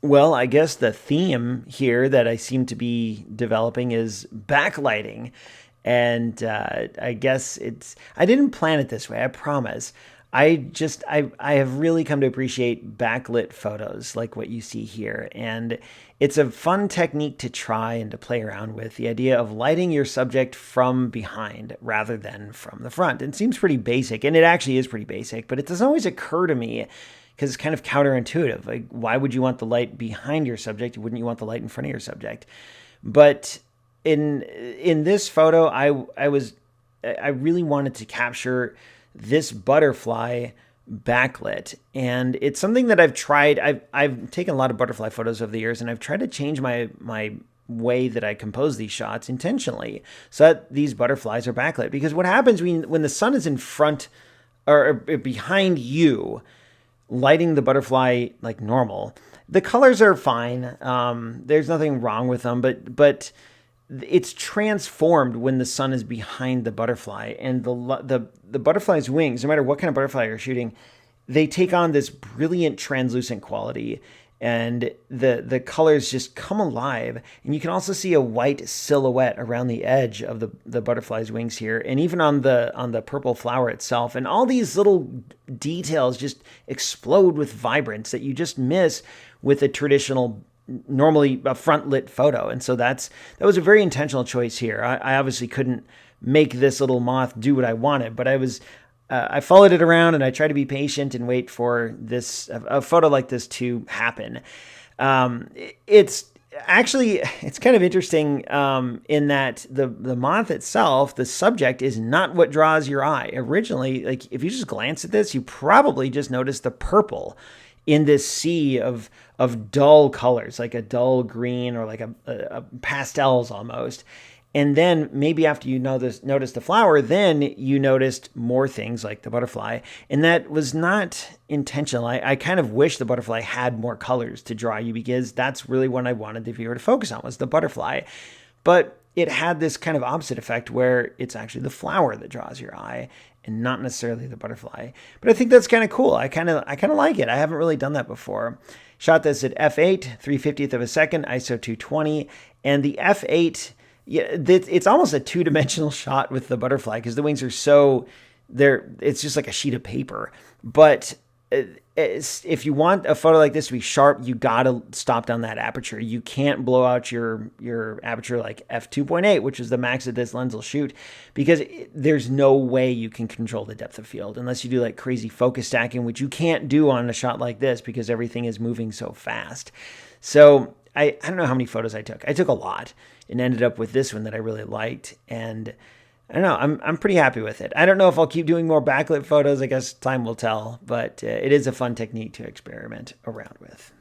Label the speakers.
Speaker 1: Well, I guess the theme here that I seem to be developing is backlighting. And I guess I didn't plan it this way, I promise. I have really come to appreciate backlit photos like what you see here. And it's a fun technique to try and to play around with, the idea of lighting your subject from behind rather than from the front. It seems pretty basic, and it actually is pretty basic, but it doesn't always occur to me because it's kind of counterintuitive. Like, why would you want the light behind your subject? Wouldn't you want the light in front of your subject? But in this photo, I really wanted to capture this butterfly backlit, and it's something that I've tried. I've taken a lot of butterfly photos over the years, and I've tried to change my way that I compose these shots intentionally so that these butterflies are backlit. Because what happens when the sun is in front or behind you, lighting the butterfly like normal, the colors are fine. There's nothing wrong with them, but it's transformed when the sun is behind the butterfly, and the butterfly's wings, no matter what kind of butterfly you're shooting, they take on this brilliant translucent quality, and the colors just come alive. And you can also see a white silhouette around the edge of the butterfly's wings here, and even on the purple flower itself. And all these little details just explode with vibrance that you just miss with a traditional, normally a front lit photo. And so that was a very intentional choice here. I obviously couldn't make this little moth do what I wanted, but I followed it around, and I try to be patient and wait for a photo like this to happen. It's kind of interesting in that the moth itself, the subject, is not what draws your eye. Originally, like if you just glance at this, you probably just notice the purple in this sea of dull colors, like a dull green or like a pastels almost. And then maybe after you notice the flower, then you noticed more things like the butterfly. And that was not intentional. I kind of wish the butterfly had more colors to draw you, because that's really what I wanted the viewer to focus on, was the butterfly. But it had this kind of opposite effect where it's actually the flower that draws your eye and not necessarily the butterfly. But I think that's kind of cool. I kind of like it. I haven't really done that before. Shot this at f8, 3/50th of a second, ISO 220, and the f8, yeah, it's almost a two-dimensional shot with the butterfly because the wings are it's just like a sheet of paper. But if you want a photo like this to be sharp, you gotta stop down that aperture. You can't blow out your aperture like f2.8, which is the max that this lens will shoot, because there's no way you can control the depth of field unless you do like crazy focus stacking, which you can't do on a shot like this because everything is moving so fast. So I don't know how many photos I took. I took a lot and ended up with this one that I really liked. And I don't know, I'm pretty happy with it. I don't know if I'll keep doing more backlit photos. I guess time will tell, but it is a fun technique to experiment around with.